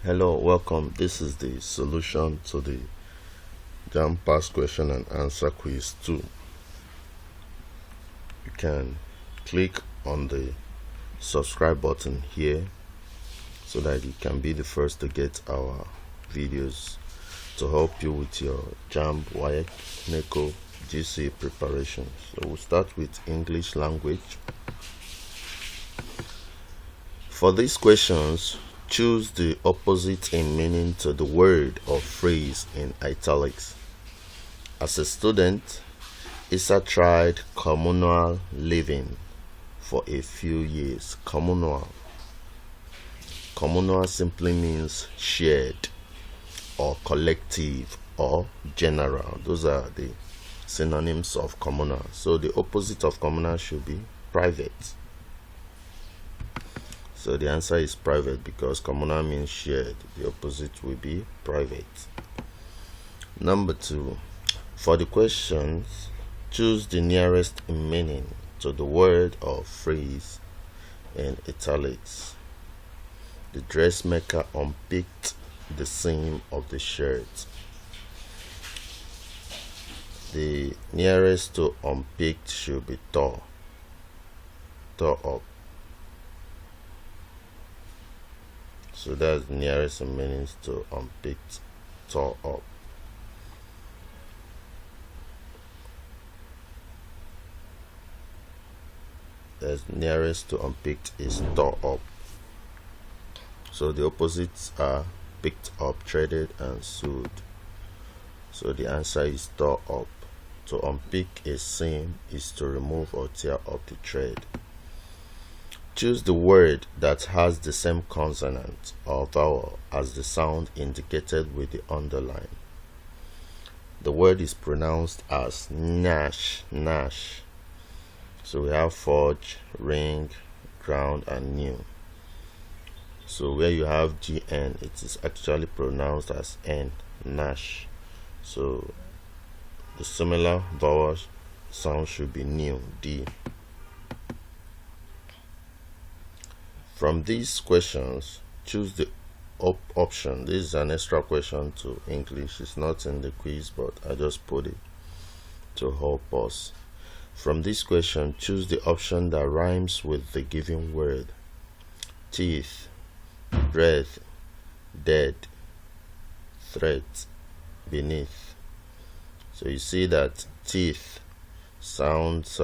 Hello, welcome. This is the solution to the Jamb past question and answer quiz 2. You can click on the subscribe button here so that you can be the first to get our videos to help you with your Jamb, EMEKA, GC preparation. So we'll start with English language. For these questions, choose the opposite in meaning to the word or phrase in italics. As a student, Issa tried communal living for a few years. Communal simply means shared or collective or general. Those are the synonyms of communal. So the opposite of communal should be private. So the answer is private because communal means shared. The opposite will be private. Number 2. For the questions, choose the nearest in meaning to the word or phrase in italics. The dressmaker unpicked the seam of the shirt. The nearest to unpicked should be tore up. So that's the nearest in meaning to unpicked, tore up. The nearest to unpicked is tore up. So the opposites are picked up, threaded, and sewed. So the answer is tore up. To unpick a seam is to remove or tear up the thread. Choose the word that has the same consonant or vowel as the sound indicated with the underline. The word is pronounced as nash. So we have forge, ring, ground, and new. So where you have GN, it is actually pronounced as N, nash. So the similar vowel sound should be new, D. From these questions, choose the option. This is an extra question to English. It's not in the quiz, but I just put it to help us. From this question, choose the option that rhymes with the given word. Teeth, breath, dead, threat, beneath. So you see that teeth sounds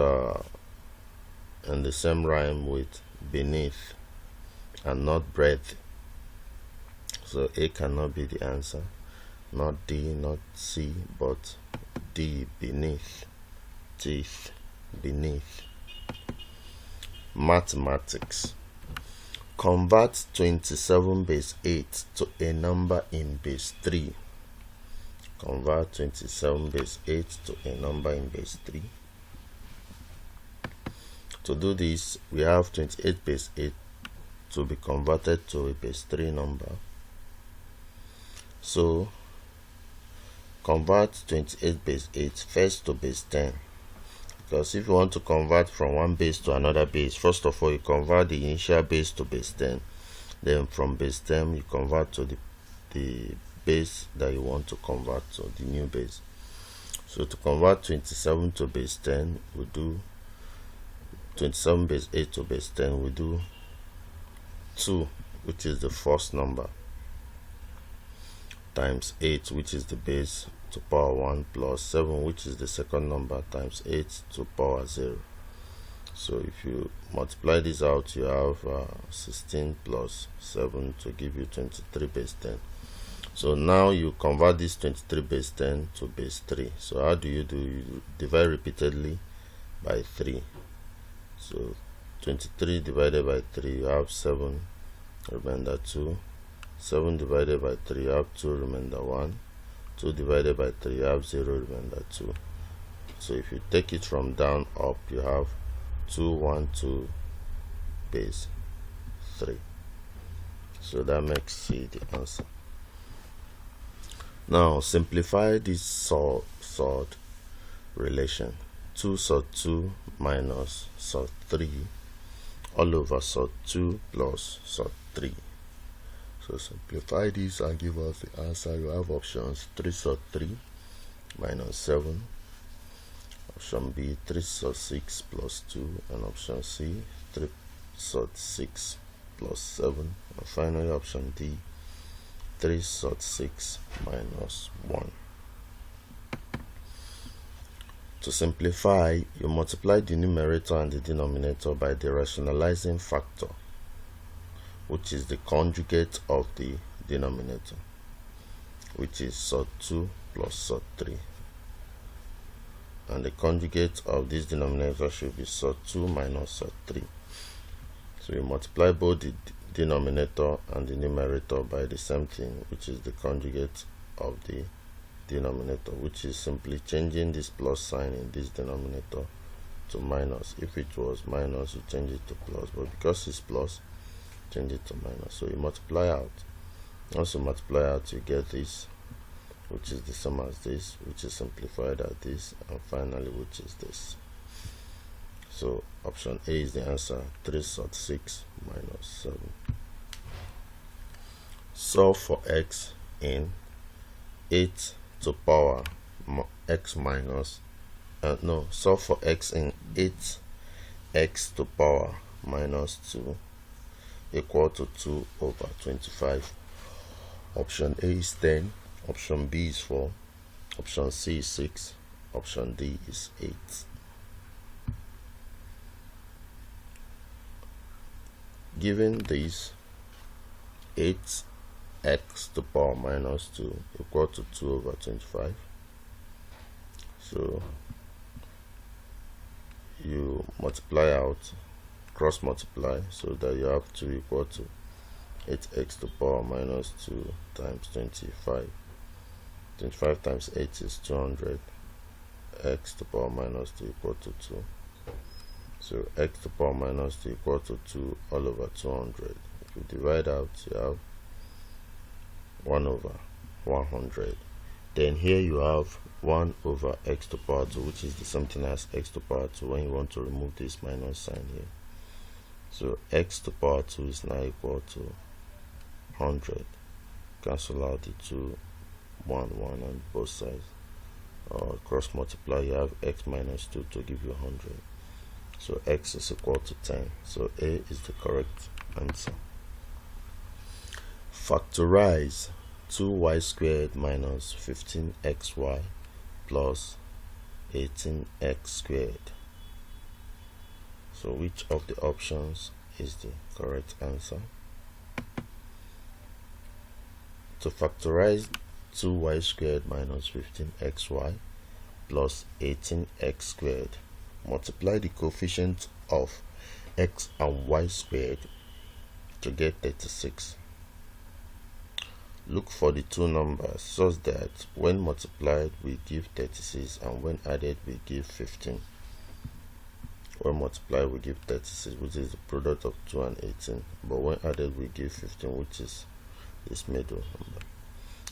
in the same rhyme with beneath and not breath. So A cannot be the answer. Not D, not C, but D, beneath. Teeth, beneath. Mathematics. Convert 27 base 8 to a number in base 3. Convert 27 base 8 to a number in base 3. To do this, we have 28 base 8 to be converted to a base 3 number. So convert 28 base 8 first to base 10, because if you want to convert from one base to another base, first of all you convert the initial base to base 10, then from base 10 you convert to the base that you want to convert to, the new base. So to convert 27 to base 10, we do 27 base 8 to base 10, we do 2, which is the first number, times 8, which is the base, to power 1, plus 7, which is the second number, times 8 to power 0. So if you multiply this out, you have 16 plus 7 to give you 23 base 10. So now you convert this 23 base 10 to base 3. So how do? You divide repeatedly by 3. So 23 divided by 3, you have 7, remainder 2. 7 divided by 3, you have 2, remainder 1. 2 divided by 3, you have 0, remainder 2. So if you take it from down up, you have 2, 1, 2 base 3. So that makes C the answer. Now simplify this sort relation. 2 sort 2 minus sort 3 all over sort 2 plus sort 3. So simplify this and give us the answer. You have options 3 sub 3 minus 7, option B 3 sub 6 plus 2, and option C 3 sub 6 plus 7, and finally option D 3 sub 6 minus 1. To simplify, you multiply the numerator and the denominator by the rationalizing factor, which is the conjugate of the denominator, which is sub 2 plus sub 3. And the conjugate of this denominator should be sub 2 minus sub 3. So you multiply both the denominator and the numerator by the same thing, which is the conjugate of the denominator, which is simply changing this plus sign in this denominator to minus. If it was minus, you change it to plus, but because it's plus, change it to minus. So you multiply out. Once you multiply out, you get this, which is the same as this, which is simplified as this, and finally which is this. So option A is the answer, 3 sub 6 minus 7. Solve for x in 8 to power x minus solve for x in 8x to power minus 2 equal to 2 over 25. Option A is 10, option B is 4, option C is 6, option D is 8. Given this, 8x to power minus 2 equal to 2 over 25. So you multiply out, cross multiply, so that you have 2 equal to 8x to power minus 2 times 25. 25 times 8 is 200. X to power minus 2 equal to 2. So x to power minus 2 equal to 2 all over 200. If you divide out, you have 1 over 100. Then here you have 1 over x to power 2, which is the same thing as x to power 2 when you want to remove this minus sign here. So x to power 2 is now equal to 100. Cancel out the 2, 1 on both sides. Cross multiply, you have x minus 2 to give you 100. So x is equal to 10. So A is the correct answer. Factorize 2y squared minus 15xy plus 18x squared. So which of the options is the correct answer? To factorize 2y squared minus 15xy plus 18x squared, multiply the coefficient of x and y squared to get 36. Look for the two numbers such that when multiplied we give 36 and when added we give 15. When multiplied we give 36, which is the product of 2 and 18, but when added we give 15, which is this middle number.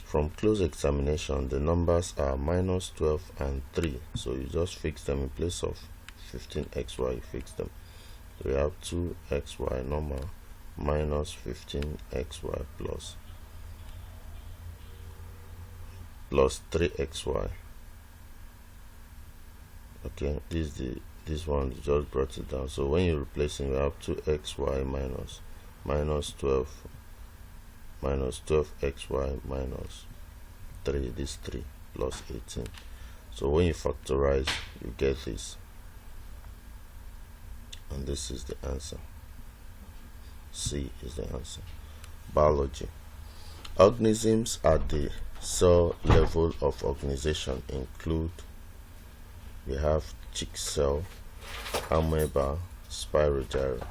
From close examination, the numbers are minus 12 and 3, so you just fix them in place of 15xy, you fix them. So we have 2xy normal minus 15xy plus 3xy. Okay, this one just brought it down. So when you're replacing, you have 2xy minus 12 minus 12xy minus 3, this 3 plus 18. So when you factorize, you get this, and this is the answer. C is the answer. Biology. Organisms at the cell level of organization include, we have chick cell, amoeba, spirogyra.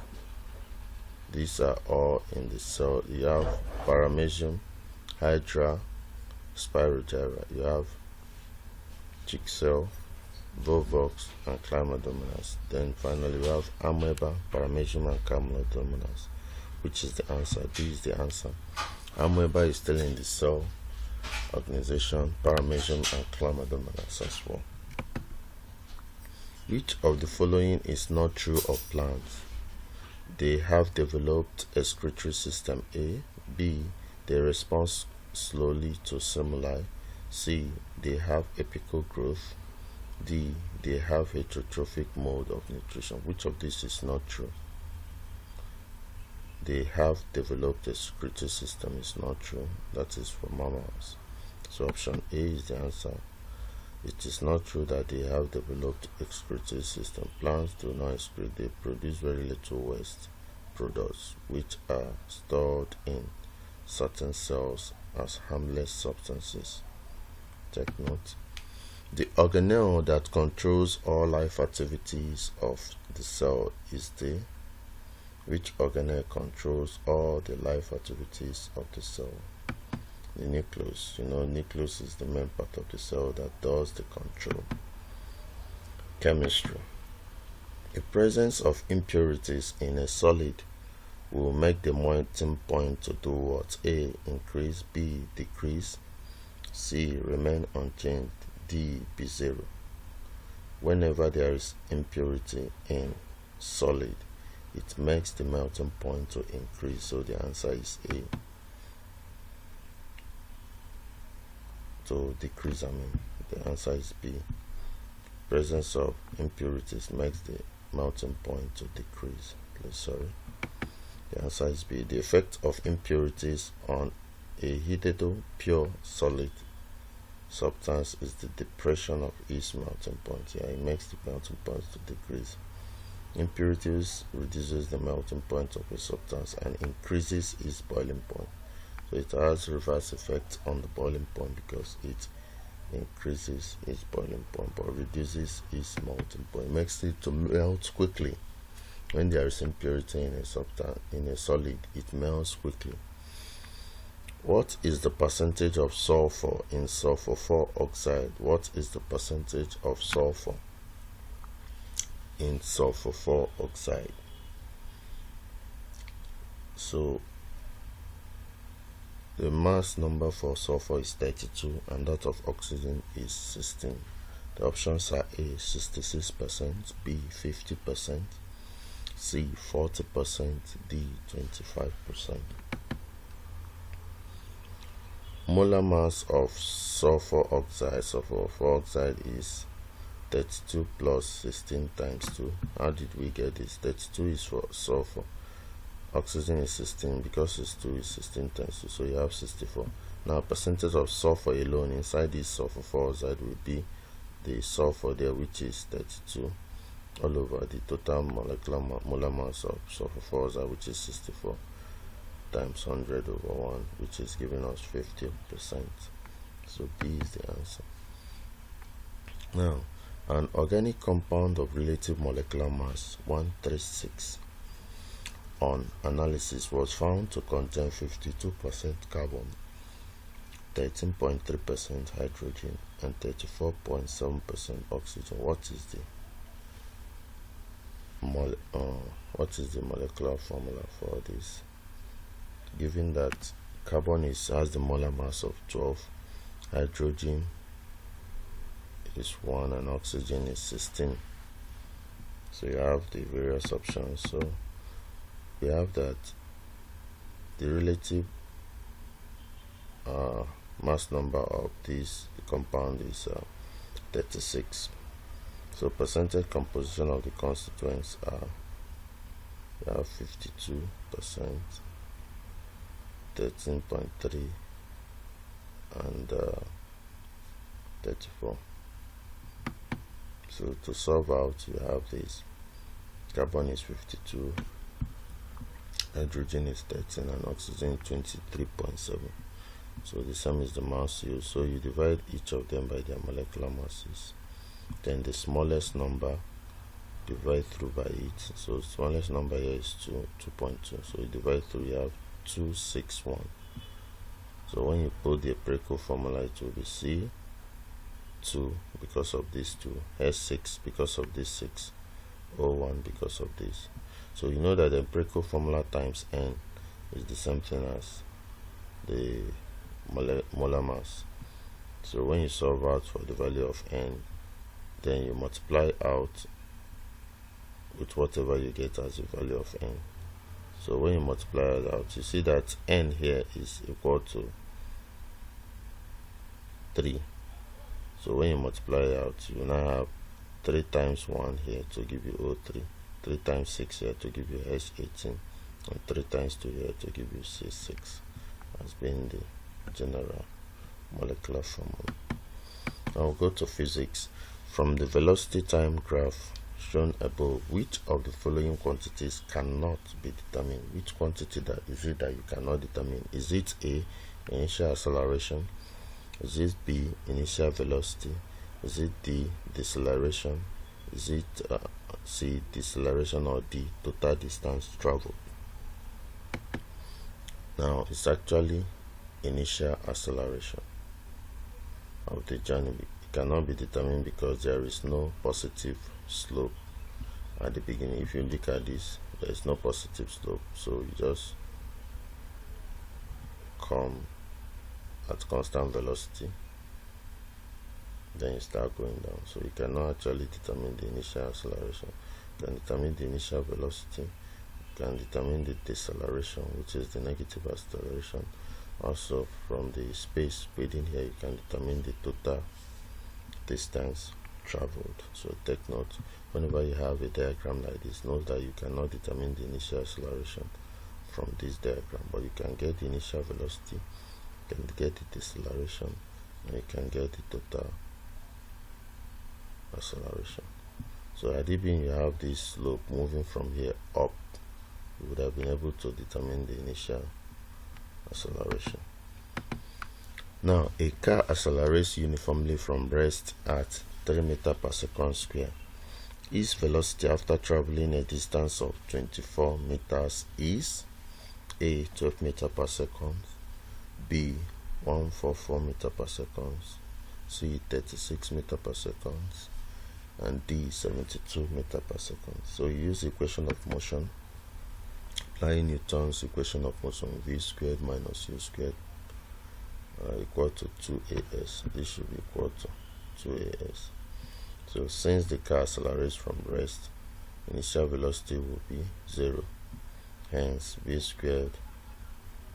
These are all in the cell. You have paramecium, hydra, spirogyra. You have chick cell, volvox, and chlamydomonas. Then finally we have amoeba, paramecium, and chlamydomonas. Which is the answer? D is the answer. Amoeba is still in the cell organization, paramecium, and chlamydomonas as well. Which of the following is not true of plants? They have developed excretory system. A. B. they respond slowly to stimuli. C, they have apical growth. D, they have heterotrophic mode of nutrition. Which of this is not true? They have developed a secretory system is not true. That is for mammals. So option A is the answer. It is not true that they have developed excretory system. Plants do not excrete. They produce very little waste products, which are stored in certain cells as harmless substances. Take note. The organelle that controls all life activities of the cell is the which organelle controls all the life activities of the cell? The nucleus. Nucleus is the main part of the cell that does the control. Chemistry. The presence of impurities in a solid will make the melting point to do what? A, increase. B, decrease. C, remain unchanged. D, be zero. Whenever there is impurity in solid, it makes the melting point to increase. So the answer is A. To decrease, the answer is B. Presence of impurities makes the melting point to decrease. The answer is B. The effect of impurities on a heated pure solid substance is the depression of its melting point. It makes the melting point to decrease. Impurities reduces the melting point of a substance and increases its boiling point. So it has reverse effect on the boiling point because it increases its boiling point but reduces its melting point. It makes it to melt quickly. When there is impurity in a substance, in a solid, it melts quickly. What is the percentage of sulfur in sulfur 4 oxide? What is the percentage of sulfur in sulfur 4 oxide? So the mass number for sulfur is 32 and that of oxygen is 16. The options are A, 66%, B, 50%, C, 40%, D, 25%. Molar mass of sulfur oxide is 32 plus 16 times 2. How did we get this? 32 is for sulfur. Oxygen is 16 because it's 2 is 16 times 2, so you have 64. Now percentage of sulfur alone inside this sulfur 4 oxide will be the sulfur there, which is 32 all over the total molecular molar mass of sulfur 4 oxide, which is 64 times 100 over 1, which is giving us 50%. So B is the answer. Now, an organic compound of relative molecular mass 136 on analysis was found to contain 52% carbon, 13.3% hydrogen, and 34.7% oxygen. What is the molecular formula for this? Given that carbon has the molar mass of 12, hydrogen is 1, and oxygen is 16. So you have the various options. So we have that the relative mass number of this compound is 36. So percentage composition of the constituents are, we have 52%, 13.3, and 34. So to solve out, you have this: carbon is 52, hydrogen is 13, and oxygen 23.7. So the sum is the mass used. So you divide each of them by their molecular masses. Then the smallest number, divide through by it. So the smallest number here is 2.2. So you divide through, you have 261. So when you put the empirical formula, it will be C2 because of this 2, S6 because of this 6, O1 because of this. So you know that the empirical formula times N is the same thing as the molar mass. So when you solve out for the value of N, then you multiply out with whatever you get as the value of N. So when you multiply it out, you see that n here is equal to 3. So when you multiply it out, you now have 3 times 1 here to give you 03, 3 times 6 here to give you H18, and 3 times 2 here to give you C6, as being the general molecular formula. Now we'll go to physics. From the velocity time graph shown above, which of the following quantities cannot be determined? Which quantity that is it that you cannot determine? Is it A, initial acceleration? Is it B, initial velocity? Is it D, deceleration? Is it C, deceleration, or D, total distance traveled? Now it's actually initial acceleration of the journey. It cannot be determined because there is no positive slope at the beginning. If you look at this, there is no positive slope, so you just come at constant velocity, then you start going down. So you cannot actually determine the initial acceleration. You can determine the initial velocity, you can determine the deceleration, which is the negative acceleration. Also from the space within here, you can determine the total distance traveled. So take note, whenever you have a diagram like this, note that you cannot determine the initial acceleration from this diagram, but you can get the initial velocity, you can get the deceleration, and you can get the total acceleration. So had it been you have this slope moving from here up, you would have been able to determine the initial acceleration. Now a car accelerates uniformly from rest at 3 meters per second square. Its velocity after traveling a distance of 24 meters is A, 12 meters per second, B, 144 meters per second, C, 36 meters per second, and D, 72 meters per second. So you use the equation of motion, applying Newton's equation of motion, V squared minus U squared equal to 2as. This should be equal to 2as. So since the car accelerates from rest, initial velocity will be 0. Hence V squared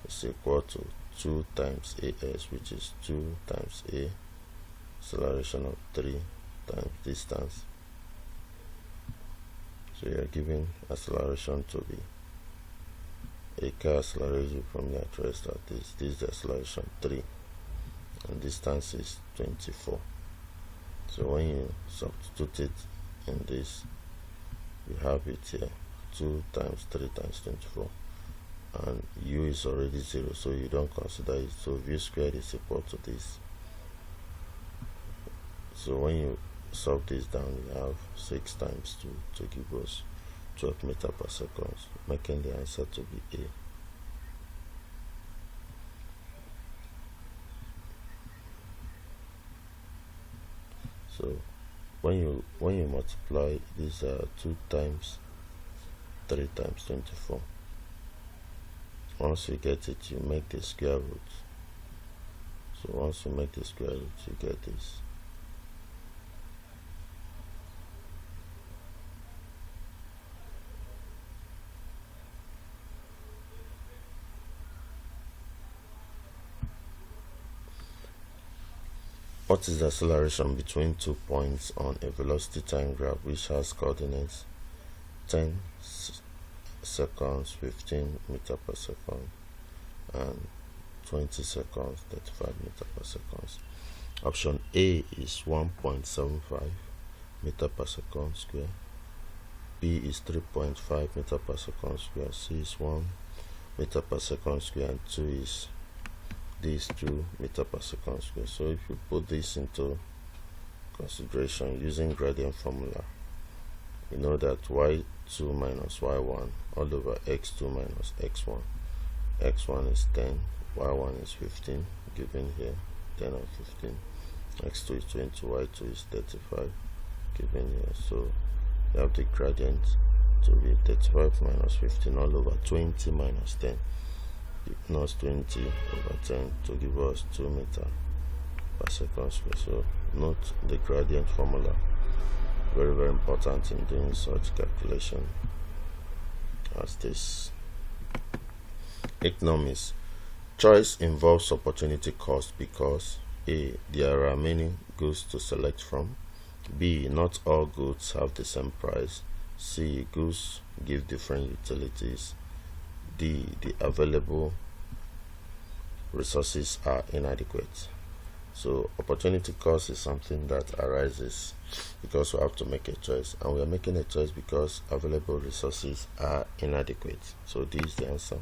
is equal to 2 times as, which is 2 times a acceleration of 3 times distance. So you are given acceleration to be a car accelerates from the rest at this. This is the acceleration 3, and distance is 24. So when you substitute it in this, you have it here 2 times 3 times 24, and u is already 0, so you don't consider it. So v squared is equal to this. So when you solve this down, you have 6 times 2 to give us 12 meters per second, making the answer to be A. So when you multiply these 2 times 3 times 24, once you get it, you make the square root. So once you make the square root, you get this. What is the acceleration between 2 points on a velocity time graph which has coordinates 10 seconds, 15 meters per second, and 20 seconds, 35 meters per second? Option A is 1.75 meters per second square, B is 3.5 meters per second square, C is 1 meter per second square, and 2 is this 2 meters per second square. So if you put this into consideration using gradient formula, you know that y2 minus y1 all over x2 minus x1. x1 is 10, y1 is 15, given here 10 and 15. x2 is 20, y2 is 35, given here. So you have the gradient to be 35 minus 15 all over 20 minus 10. Minus 20 over 10 to give us 2 meters per second square. So note the gradient formula, very important in doing such calculation as this Economics. Choice involves opportunity cost because A. There are many goods to select from. B. Not all goods have the same price. C. Goods give different utilities. D. The available resources are inadequate. So opportunity cost is something that arises because we have to make a choice, and we are making a choice because available resources are inadequate. So D is the answer.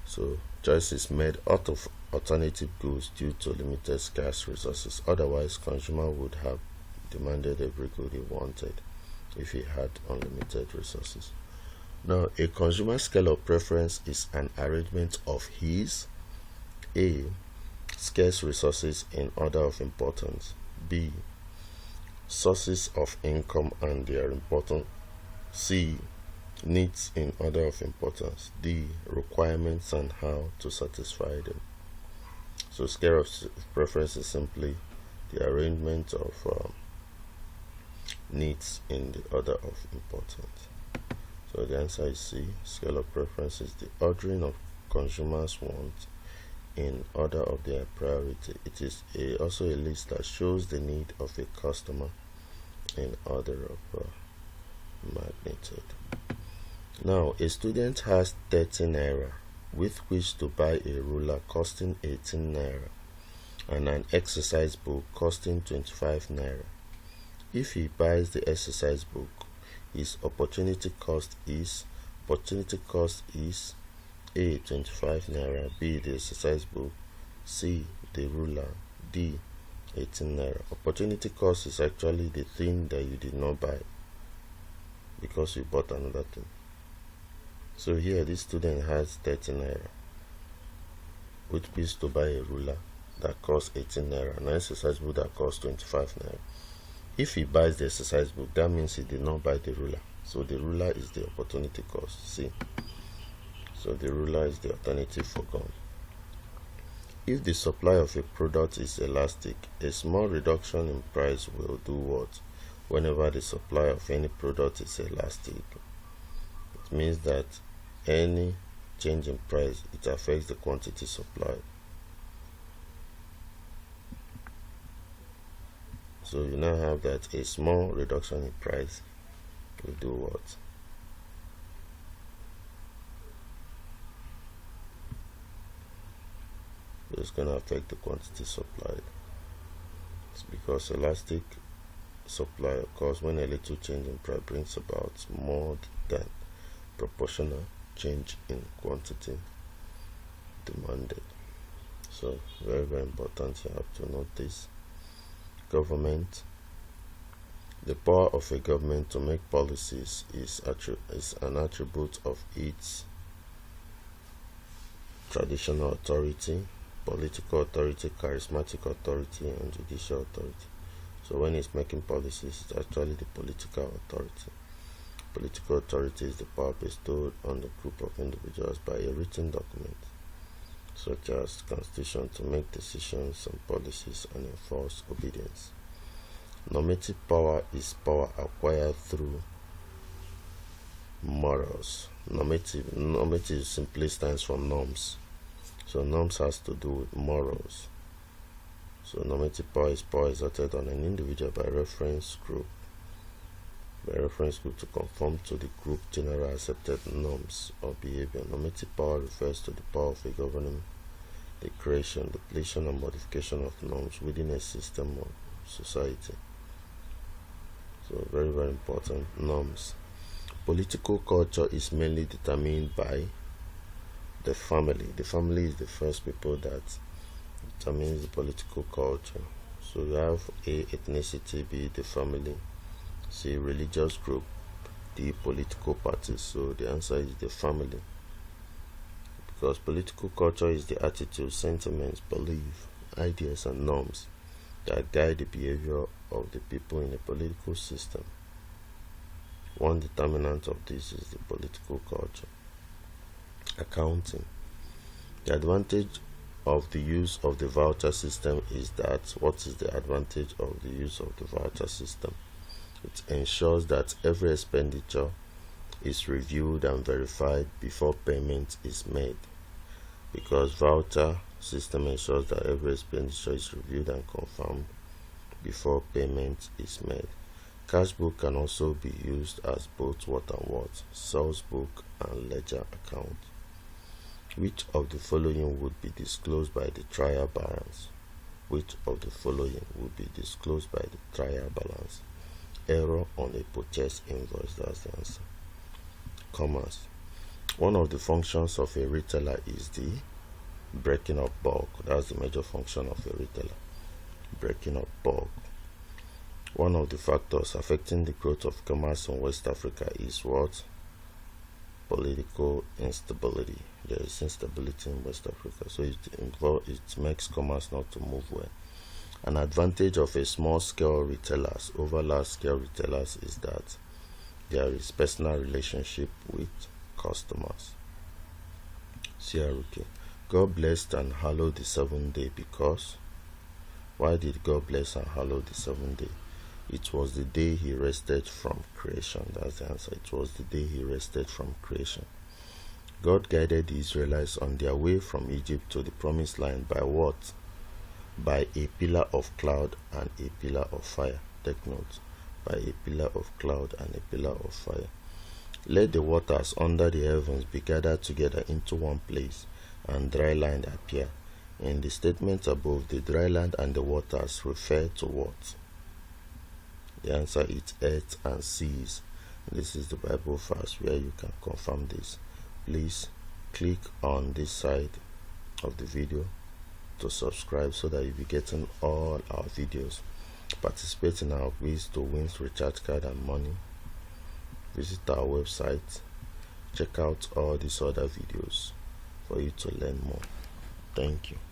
So choice is made out of alternative goods due to limited scarce resources. Otherwise, consumer would have demanded every good he wanted if he had unlimited resources. Now, a consumer scale of preference is an arrangement of his A. Scarce resources in order of importance. B. Sources of income and their importance. C. Needs in order of importance. D. Requirements and how to satisfy them. So scale of preference is simply the arrangement of needs in the order of importance. So the answer is C. Scale of preference is the ordering of consumers' wants in order of their priority. It is also a list that shows the need of a customer in order of magnitude. Now, a student has 30 naira with which to buy a ruler costing 18 naira and an exercise book costing 25 naira. If he buys the exercise book, his opportunity cost is A. 25 naira, B. the exercise book, C. the ruler, D. 18 naira. Opportunity cost is actually the thing that you did not buy because you bought another thing. So here this student has 30 naira with which to buy a ruler that costs 18 naira and an exercise book that costs 25 naira. If he buys the exercise book, that means he did not buy the ruler. So the ruler is the opportunity cost, C. So the ruler is the alternative forgone. If the supply of a product is elastic, a small reduction in price will do what? Whenever the supply of any product is elastic, it means that any change in price, it affects the quantity supplied. So you now have that a small reduction in price will do what? It's going to affect the quantity supplied. It's because elastic supply occurs when a little change in price brings about more than proportional change in quantity demanded. So very, very important. You have to note this. Government. The power of a government to make policies is an attribute of its traditional authority, political authority, charismatic authority, and judicial authority. So when it's making policies, it's actually the political authority. Political authority is the power bestowed on the group of individuals by a written document, such as the Constitution, to make decisions on policies and enforce obedience. Normative power is power acquired through morals. Normative simply stands for norms. So norms has to do with morals. So normative power is power exerted on an individual by reference group to conform to the group general accepted norms or behavior. Normative power refers to the power of a government, the creation, deletion, and modification of norms within a system of society. So very, very important. Norms. Political culture is mainly determined by the family. The family is the first people that determines the political culture. So you have A, ethnicity, B, the family, C, religious group, D, political parties. So the answer is the family, because political culture is the attitude, sentiments, belief, ideas, and norms that guide the behavior of the people in a political system. One determinant of this is the political culture. Accounting. The advantage of the use of the voucher system is that what is the advantage of the use of the voucher system? It ensures that every expenditure is reviewed and verified before payment is made. Because voucher system ensures that every expenditure is reviewed and confirmed before payment is made. Cash book can also be used as both what and what, sales book and ledger account. Which of the following would be disclosed by the trial balance? Which of the following would be disclosed by the trial balance? Error on a purchase invoice, that's the answer. Commerce. One of the functions of a retailer is the breaking up bulk. That's the major function of a retailer. Breaking up bulk. One of the factors affecting the growth of commerce in West Africa is what? Political instability. There is instability in West Africa, so it makes commerce not to move well. An advantage of a small scale retailers over large scale retailers is that there is personal relationship with customers. CRK. God blessed and hallowed the seventh day because. Why did God bless and hallow the seventh day? It was the day he rested from creation. That's the answer. It was the day he rested from creation. God guided the Israelites on their way from Egypt to the promised land by what? By a pillar of cloud and a pillar of fire. Take note. By a pillar of cloud and a pillar of fire. Let the waters under the heavens be gathered together into one place, and dry land appear. In the statement above, the dry land and the waters refer to what? The answer is earth and seas. This is the Bible verse where you can confirm this. Please click on this side of the video to subscribe so that you'll be getting all our videos. Participate in our quiz to win recharge card and money. Visit our website. Check out all these other videos for you to learn more. Thank you.